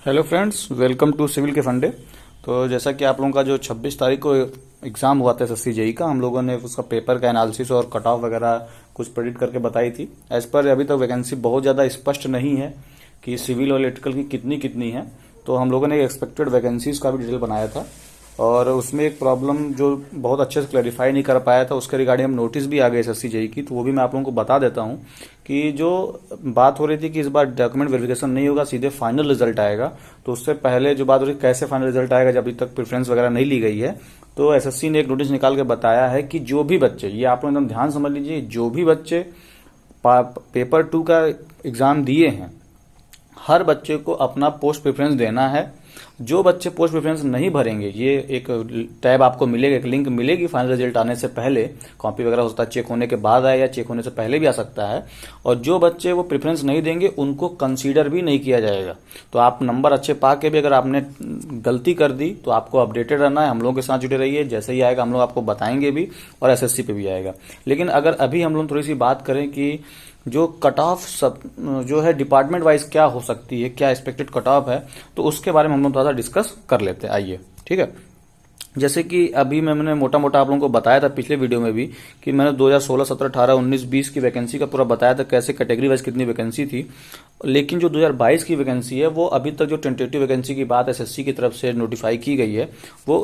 Hello friends, welcome to civil के फंडे। तो जैसा कि आप लोगों का जो 26 तारीख को एग्ज़ाम हुआ था एसएससी जेई का, हम लोगों ने उसका पेपर का एनालिसिस और कट ऑफ वगैरह कुछ प्रेडिक्ट करके बताई थी। एज पर अभी तक वैकेंसी बहुत ज़्यादा स्पष्ट नहीं है कि सिविल और इलेक्ट्रिकल की कितनी कितनी है। तो हम लोगों ने एक्सपेक्टेड वैकेंसीज का भी डिटेल बनाया था और उसमें एक प्रॉब्लम जो बहुत अच्छे से क्लैरिफाई नहीं कर पाया था, उसके रिगार्डिंग हम नोटिस भी आ गए एसएससी जेई की, तो वो भी मैं आप लोगों को बता देता हूं कि जो बात हो रही थी कि इस बार डॉक्यूमेंट वेरिफिकेशन नहीं होगा, सीधे फाइनल रिजल्ट आएगा। तो उससे पहले जो बात हो रही कैसे फाइनल रिजल्ट आएगा जब अभी तक प्रेफरेंस वगैरह नहीं ली गई है, तो एसएससी ने एक नोटिस निकाल के बताया है कि जो भी बच्चे, ये आप लोग एकदम ध्यान समझ लीजिए, जो भी बच्चे पेपर 2 का एग्जाम दिए हैं, हर बच्चे को अपना पोस्ट प्रेफरेंस देना है। जो बच्चे पोस्ट प्रेफरेंस नहीं भरेंगे, ये एक टैब आपको मिलेगा, एक लिंक मिलेगी फाइनल रिजल्ट आने से पहले। कॉपी वगैरह होता है चेक होने के बाद आए या चेक होने से पहले भी आ सकता है। और जो बच्चे वो प्रेफरेंस नहीं देंगे उनको कंसीडर भी नहीं किया जाएगा। तो आप नंबर अच्छे पा के भी अगर आपने गलती कर दी तो आपको अपडेटेड रहना है, हम लोगों के साथ जुड़े रहिए। जैसे ही आएगा हम लोग आपको बताएंगे भी और एसएससी पे भी आएगा। लेकिन अगर अभी हम लोग थोड़ी सी बात करें कि जो कट ऑफ सब जो है डिपार्टमेंट वाइज क्या हो सकती है, क्या एक्सपेक्टेड कट ऑफ है, तो उसके बारे में हम लोग थोड़ा सा डिस्कस कर लेते हैं। आइए, ठीक है। जैसे कि अभी मैंने मोटा मोटा आप लोगों को बताया था पिछले वीडियो में भी कि मैंने 2016, 17, 18, 19, 20 की वैकेंसी का पूरा बताया था कैसे कैटेगरी वाइज कितनी वैकेंसी थी। लेकिन जो 2022 की वैकेंसी है वो अभी तक जो टेंटेटिव वैकेंसी की बात एसएससी की तरफ से नोटिफाई की गई है वो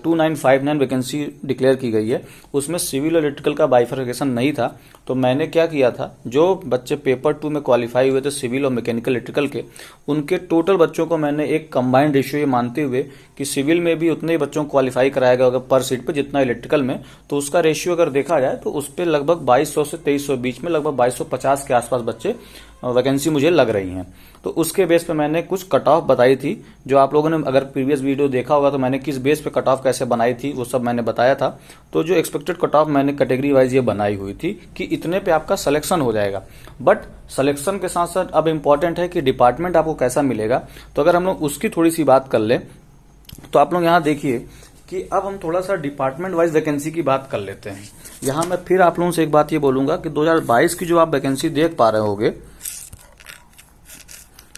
2959 वैकेंसी डिक्लेयर की गई है। उसमें सिविल और इलेक्ट्रिकल का बाइफर्केशन नहीं था। तो मैंने क्या किया था, जो बच्चे पेपर 2 में क्वालिफाई हुए थे सिविल और मैकेनिकल इलेक्ट्रिकल के, उनके टोटल बच्चों को मैंने एक कंबाइंड रेशियो ये मानते हुए कि सिविल में भी उतने ही बच्चों को क्वालिफाई कराएगा अगर पर सीट पे जितना इलेक्ट्रिकल में, तो उसका रेशियो अगर देखा जाए तो उस पर लगभग 2200 से 2300 बीच में लगभग 2250 के आसपास बच्चे वैकेंसी मुझे लग रही हैं। तो उसके बेस पे मैंने कुछ कट ऑफ बताई थी। जो आप लोगों ने अगर प्रीवियस वीडियो देखा होगा तो मैंने किस बेस पे कट ऑफ कैसे बनाई थी वो सब मैंने बताया था। तो जो एक्सपेक्टेड कट ऑफ मैंने कैटेगरी वाइज ये बनाई हुई थी कि इतने पे आपका सिलेक्शन हो जाएगा। बट सिलेक्शन के साथ साथ अब इंपॉर्टेंट है कि डिपार्टमेंट आपको कैसा मिलेगा। तो अगर हम लोग उसकी थोड़ी सी बात कर ले तो आप लोग यहाँ देखिए कि अब हम थोड़ा सा डिपार्टमेंट वाइज वैकेंसी की बात कर लेते हैं। यहाँ मैं फिर आप लोगों से एक बात ये बोलूंगा कि 2022 की जो आप वैकेंसी देख पा रहे होगे,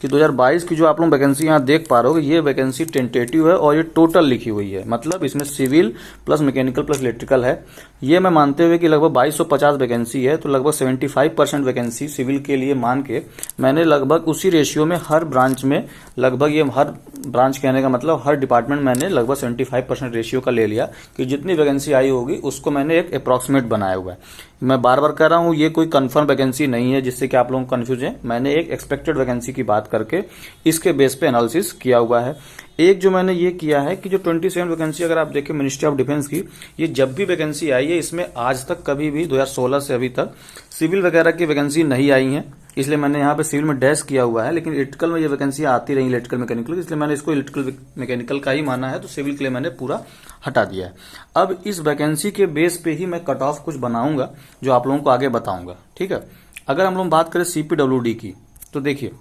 कि 2022 की जो आप लोग वैकेंसी यहाँ देख पा रहे हो, ये वैकेंसी टेंटेटिव है और ये टोटल लिखी हुई है। मतलब इसमें civil plus mechanical plus electrical है। ये मैं मानते हुए कि लगभग 2250 वैकेंसी है, तो लगभग 75% वैकेंसी सिविल के लिए मान के मैंने लगभग उसी रेशियो में हर ब्रांच में, लगभग ये हर ब्रांच कहने का मतलब हर डिपार्टमेंट मैंने लगभग 75% रेशियो का ले लिया कि जितनी वैकेंसी आई होगी उसको मैंने एक अप्रॉक्सीमेट बनाया हुआ है। मैं बार बार कह रहा हूं ये कोई कंफर्म वैकेंसी नहीं है जिससे कि आप लोग कंफ्यूज हैं। मैंने एक एक्सपेक्टेड वैकेंसी की बात करके इसके बेस पे एनालिसिस किया हुआ है। एक जो मैंने ये किया है कि जो 27 वैकेंसी अगर आप देखें मिनिस्ट्री ऑफ डिफेंस की, ये जब भी वैकेंसी आई है इसमें आज तक कभी भी 2016 से अभी तक सिविल वगैरह की वैकेंसी नहीं आई है। इसलिए मैंने यहाँ पे सिविल में डैश किया हुआ है। लेकिन इलेक्ट्रिकल में ये वैकेंसी आती रही, इलेक्ट्रिकल मैकेनिकल, इसलिए मैंने इसको इलेक्ट्रिकल मैकेनिकल का ही माना है। तो सिविल के लिए मैंने पूरा हटा दिया है। अब इस वैकेंसी के बेस पे ही मैं कट ऑफ कुछ बनाऊंगा जो आप लोगों को आगे बताऊंगा, ठीक है। अगर हम लोग बात करें सीपीडब्ल्यूडी की, तो देखिए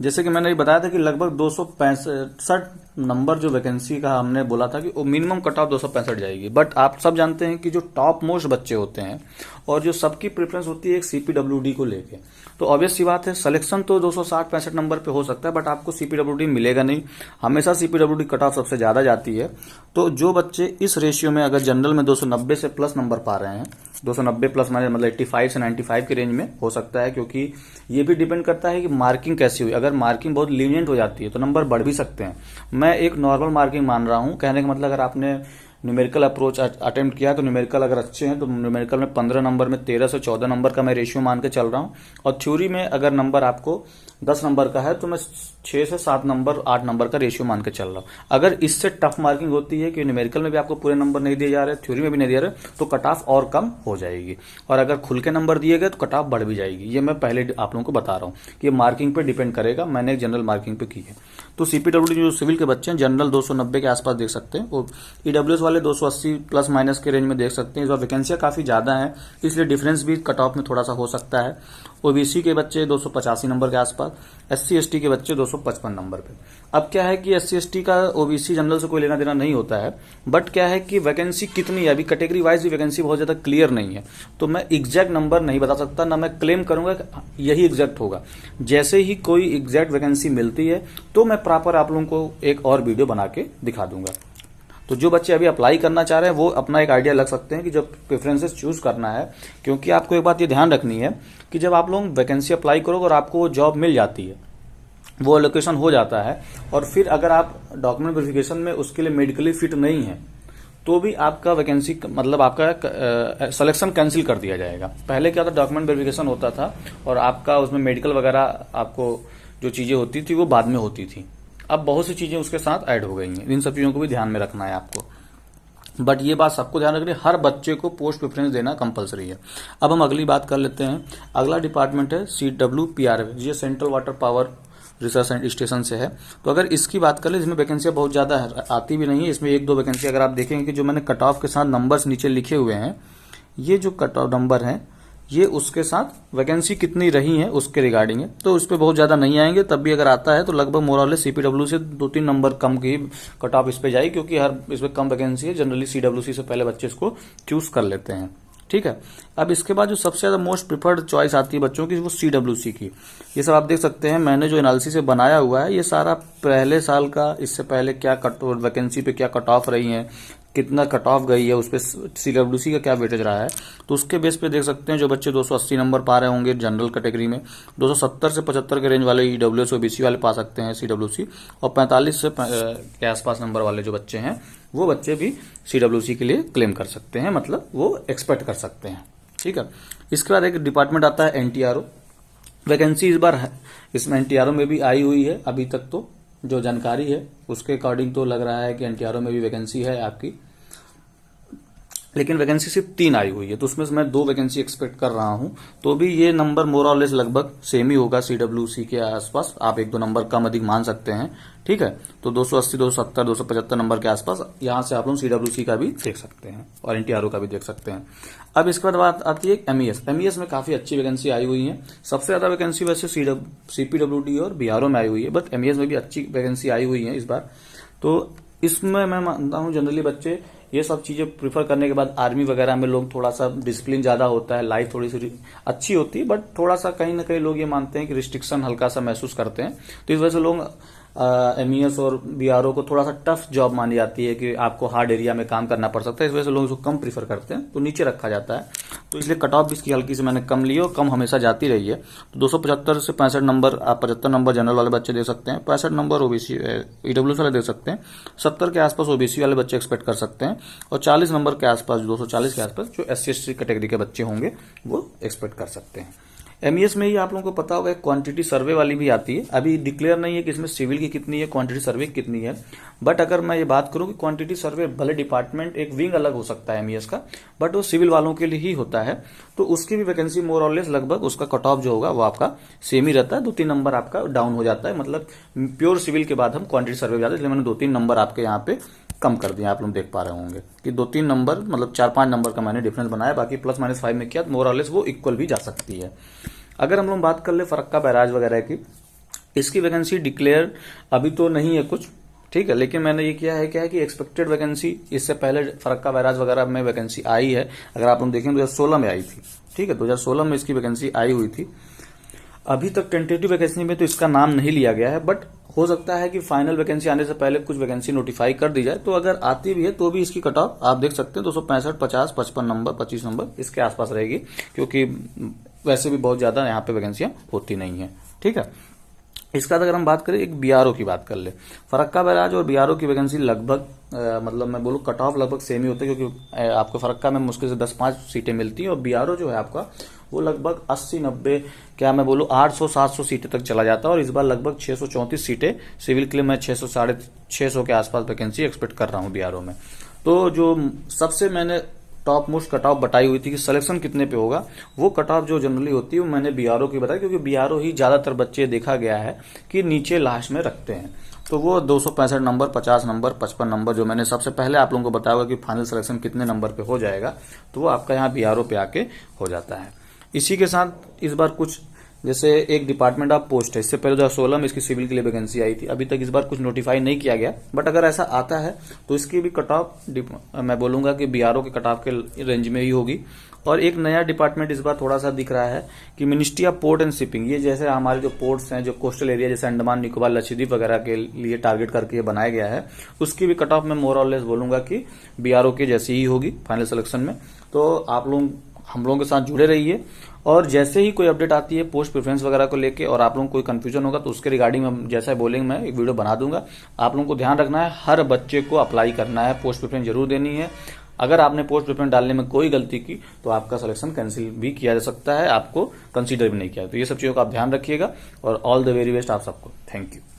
जैसे कि मैंने बताया था कि लगभग 265 नंबर जो वैकेंसी का हमने बोला था कि वो मिनिमम कट ऑफ 265 जाएगी। बट आप सब जानते हैं कि जो टॉप मोस्ट बच्चे होते हैं और जो सबकी प्रेफरेंस होती है एक सीपीडब्ल्यूडी को लेके, तो ऑब्वियस सी बात है सिलेक्शन तो 260-65 नंबर पे हो सकता है, बट आपको सीपीडब्ल्यूडी मिलेगा नहीं। हमेशा सीपीडब्ल्यूडी कट ऑफ सबसे ज्यादा जाती है। तो जो बच्चे इस रेशियो में अगर जनरल में 290 से प्लस नंबर पा रहे हैं, 290 प्लस मतलब 85 से 95 के रेंज में हो सकता है, क्योंकि ये भी डिपेंड करता है कि मार्किंग कैसी हुई। अगर मार्किंग बहुत लीनियंट हो जाती है तो नंबर बढ़ भी सकते हैं। मैं एक नॉर्मल मार्किंग मान रहा हूं, कहने का मतलब अगर आपने न्यूमेरिकल अप्रोच अटेम्प्ट किया तो न्यूमेरिकल अगर अच्छे हैं तो न्यूमेरिकल में 15 नंबर में 13 से 14 नंबर का मैं रेशियो मान के चल रहा हूं। और थ्योरी में अगर नंबर आपको 10 नंबर का है तो मैं 6 से 7 नंबर 8 नंबर का रेशियो मान के चल रहा हूं। अगर इससे टफ मार्किंग होती है कि न्यूमेरिकल में भी आपको पूरे नंबर नहीं दिए जा रहे, थ्योरी में भी नहीं दिए रहे, तो कट ऑफ और कम हो जाएगी। और अगर खुल के नंबर दिए गए तो कट ऑफ बढ़ भी जाएगी। ये मैं पहले आप लोगों को बता रहा हूं कि ये मार्किंग पे डिपेंड करेगा। मैंने एक जनरल मार्किंग पे की है। तो सीपीडब्ल्यूडी जो सिविल के बच्चे हैं जनरल 290 के आसपास देख सकते हैं। वो ईडब्ल्यूएस वाले 280 प्लस माइनस के रेंज में देख सकते हैं। इस बार वैकेंसियां काफी ज्यादा हैं, इसलिए डिफरेंस भी कट ऑफ में थोड़ा सा हो सकता है। ओबीसी के बच्चे 285 नंबर के आसपास, एससी एसटी के बच्चे 255 नंबर पे। अब क्या है कि एससी एसटी का ओबीसी जनरल से कोई लेना देना नहीं होता है, बट क्या है कि वैकेंसी कितनी है, अभी कैटेगरी वाइज भी वैकेंसी बहुत ज्यादा क्लियर नहीं है, तो मैं एग्जैक्ट नंबर नहीं बता सकता, ना मैं क्लेम करूंगा यही एग्जैक्ट होगा। जैसे ही कोई एग्जैक्ट वैकेंसी मिलती है तो मैं प्रॉपर आप लोगों को एक और वीडियो बना के दिखा दूंगा। तो जो बच्चे अभी अप्लाई करना चाह रहे हैं वो अपना एक आइडिया लग सकते हैं कि जब प्रेफरेंसेस चूज करना है, क्योंकि आपको एक बात ये ध्यान रखनी है कि जब आप लोग वैकेंसी अप्लाई करोगे और आपको वो जॉब मिल जाती है, वो एलोकेशन हो जाता है, और फिर अगर आप डॉक्यूमेंट वेरिफिकेशन में उसके लिए मेडिकली फिट नहीं है तो भी आपका वैकेंसी मतलब आपका सिलेक्शन कैंसिल कर दिया जाएगा। पहले क्या था, डॉक्यूमेंट वेरिफिकेशन होता था और आपका उसमें मेडिकल वगैरह आपको जो चीजें होती थी वो बाद में होती थी। अब बहुत सी चीजें उसके साथ ऐड हो गई हैं, इन सब चीजों को भी ध्यान में रखना है आपको। बट ये बात सबको ध्यान रखनी है, हर बच्चे को पोस्ट प्रेफरेंस देना कंपलसरी है। अब हम अगली बात कर लेते हैं। अगला डिपार्टमेंट है CWPRF, ये central water power research station से है। तो अगर इसकी बात कर ले, इसमें वैकेंसियां बहुत ज्यादा आती भी नहीं है, इसमें एक दो वैकेंसी अगर आप देखेंगे कि जो मैंने कट ऑफ के साथ नंबर्स नीचे लिखे हुए हैं, ये जो कट ऑफ नंबर है ये उसके साथ वैकेंसी कितनी रही है उसके रिगार्डिंग है, तो उस पर बहुत ज्यादा नहीं आएंगे। तब भी अगर आता है तो लगभग मोरले CPW से 2-3 नंबर कम की कट ऑफ इस पे जाएगी, क्योंकि हर इसमें कम वैकेंसी है। जनरली CWC से पहले बच्चे इसको चूज कर लेते हैं, ठीक है। अब इसके बाद जो सबसे ज्यादा मोस्ट प्रिफर्ड चॉइस आती है बच्चों की, वो CWC की। ये सब आप देख सकते हैं, मैंने जो एनालिसिस से बनाया हुआ है ये सारा पहले साल का, इससे पहले क्या कट वैकेंसी पे क्या कट ऑफ रही है, कितना कट ऑफ गई है, उस पर CWC का क्या वेटेज रहा है, तो उसके बेस पे देख सकते हैं जो बच्चे 280 नंबर पा रहे होंगे जनरल कैटेगरी में, 270 से 75 के रेंज वाले EWS OBC वाले पा सकते हैं CWC, और 45 से के आसपास नंबर वाले जो बच्चे हैं वो बच्चे भी CWC के लिए क्लेम कर सकते हैं, मतलब वो एक्सपेक्ट कर सकते हैं, ठीक है। इसके बाद एक डिपार्टमेंट आता है NTRO। वैकेंसी इस बार है इसमें NTRO में भी आई हुई है, अभी तक तो जो जानकारी है उसके अकॉर्डिंग तो लग रहा है कि NTRO में भी वैकेंसी है आपकी, लेकिन वैकेंसी सिर्फ 3 आई हुई है, तो उसमें से मैं 2 वैकेंसी एक्सपेक्ट कर रहा हूं। तो भी ये नंबर मोर और लेस लगभग सेम ही होगा CWC के आसपास, आप 1-2 नंबर कम अधिक मान सकते हैं, ठीक है। तो 280, 270, 275 नंबर के आसपास यहां से आप लोग CWC का भी देख सकते हैं और NTRO का भी देख सकते हैं। अब इसके बाद बात आती है MES में काफी अच्छी वैकेंसी आई हुई है। सबसे ज्यादा वैकेंसी वैसे CPWD और BRO में आई हुई है, बट MES में भी अच्छी वैकेंसी आई हुई है इस बार। तो इसमें मैं मानता हूं जनरली बच्चे ये सब चीजें प्रीफर करने के बाद, आर्मी वगैरह में लोग थोड़ा सा डिसिप्लिन ज्यादा होता है, लाइफ थोड़ी सी अच्छी होती है, बट थोड़ा सा कहीं ना कहीं लोग ये मानते हैं कि रिस्ट्रिक्शन हल्का सा महसूस करते हैं, तो इस वजह से लोग MES और BRO को थोड़ा सा टफ जॉब मानी जाती है कि आपको हार्ड एरिया में काम करना पड़ सकता है, इस वजह से लोग इसको कम प्रीफर करते हैं, तो नीचे रखा जाता है। तो इसलिए कट ऑफ भी इसकी हल्की से मैंने कम ली है और कम हमेशा जाती रही है। तो 275 से 65 नंबर, आप 75 नंबर जनरल वाले बच्चे दे सकते हैं, 65 नंबर OBC EWS वाले दे सकते हैं, 70 के आसपास OBC वाले बच्चे एक्सपेक्ट कर सकते हैं, और 40 नंबर के आसपास, 240 के आसपास जो SC ST कैटेगरी के बच्चे होंगे वो एक्सपेक्ट कर सकते हैं। MES में ही आप लोगों को पता होगा क्वांटिटी सर्वे वाली भी आती है, अभी डिक्लेयर नहीं है कि इसमें सिविल की कितनी है, क्वांटिटी सर्वे कितनी है, बट अगर मैं ये बात करूं कि क्वांटिटी सर्वे भले डिपार्टमेंट एक विंग अलग हो सकता है MES का, बट वो सिविल वालों के लिए ही होता है, तो उसकी भी वैकेंसी मोर और लेस लगभग उसका कट ऑफ जो होगा वो आपका सेम ही रहता है, 2-3 नंबर आपका डाउन हो जाता है। मतलब प्योर सिविल के बाद हम क्वांटिटी सर्वे जाते हैं, इसलिए मैंने 2-3 नंबर आपके यहाँ पे कम कर दिया, आप लोग देख पा रहे होंगे कि 2-3 नंबर मतलब 4-5 नंबर का मैंने डिफरेंस बनाया, बाकी +-5 में किया, मोर और लेस वो इक्वल भी जा सकती है। अगर हम लोग बात कर ले फरक्का बैराज वगैरह की, इसकी वैकेंसी डिक्लेयर अभी तो नहीं है कुछ, ठीक है, लेकिन मैंने ये किया है क्या है कि एक्सपेक्टेड वैकेंसी इससे पहले फरक्का बैराज वगैरह में वैकेंसी आई है, अगर आप लोग देखें 2016 में आई थी, ठीक है, 2016 में इसकी वैकेंसी आई हुई थी। अभी तक टेंटेटिव वैकेंसी में तो इसका नाम नहीं लिया गया है, बट हो सकता है कि फाइनल वैकेंसी आने से पहले कुछ वैकेंसी नोटिफाई कर दी जाए, तो अगर आती भी है तो भी इसकी कट ऑफ आप देख सकते हैं 265, 50, 55 नंबर, 25 नंबर इसके आसपास रहेगी, क्योंकि वैसे भी बहुत ज्यादा यहाँ पे वैकेंसियां होती नहीं है, ठीक है। इसका अगर हम बात करें एक BRO की बात कर ले, फरक्का बैराज और BRO की वैकेंसी लगभग मतलब मैं बोलूँ कट ऑफ लगभग सेम ही होते हैं, क्योंकि आपको फरक्का में मुश्किल से 10-5 सीटें मिलती हैं और BRO जो है आपका वो लगभग 80-90 क्या मैं बोलूँ 800-700 सीटें तक चला जाता है, और इस बार लगभग 634 सीटें सिविल के लिए मैं 600-650 के आसपास वैकेंसी एक्सपेक्ट कर रहा हूँ BRO में। तो जो सबसे मैंने टॉप मोस्ट कट ऑफ बताई हुई थी कि सिलेक्शन कितने पे होगा, वो कट ऑफ जो जनरली होती है वो मैंने बीआरओ की बताई, क्योंकि बीआरओ ही ज्यादातर बच्चे देखा गया है कि नीचे लास्ट में रखते हैं। तो वो 265 नंबर, 50 नंबर, 55 नंबर जो मैंने सबसे पहले आप लोगों को बताया कि फाइनल सिलेक्शन कितने नंबर पे हो जाएगा, तो वो आपका यहाँ बीआरओ पे आके हो जाता है। इसी के साथ इस बार कुछ जैसे एक डिपार्टमेंट ऑफ पोस्ट है, इससे पहले 2016 में इसकी सिविल के लिए वैकेंसी आई थी, अभी तक इस बार कुछ नोटिफाई नहीं किया गया, बट अगर ऐसा आता है तो इसकी भी कट ऑफ मैं बोलूंगा कि बीआरओ के कट ऑफ के रेंज में ही होगी। और एक नया डिपार्टमेंट इस बार थोड़ा सा दिख रहा है कि ministry of port and shipping, ये जैसे हमारे जो पोर्ट्स हैं, जो कोस्टल एरिया जैसे अंडमान निकोबार लक्षद्वीप वगैरह के लिए टारगेट करके ये बनाया गया है, उसकी भी कट ऑफ मैं मोर और लेस बोलूंगा कि बीआरओ के जैसी ही होगी फाइनल सिलेक्शन में। तो आप लोग हम लोगों के साथ जुड़े रहिए, और जैसे ही कोई अपडेट आती है पोस्ट प्रेफरेंस वगैरह को लेके और आप लोगों को कोई कंफ्यूजन होगा तो उसके रिगार्डिंग हम जैसा बोलेंगे मैं एक वीडियो बना दूंगा। आप लोगों को ध्यान रखना है, हर बच्चे को अप्लाई करना है, पोस्ट प्रेफरेंस जरूर देनी है। अगर आपने पोस्ट प्रेफरेंस डालने में कोई गलती की तो आपका सिलेक्शन कैंसिल भी किया जा सकता है, आपको कंसीडर भी नहीं किया। तो ये सब चीजों का आप ध्यान रखिएगा, और ऑल द वेरी बेस्ट आप सबको। Thank you.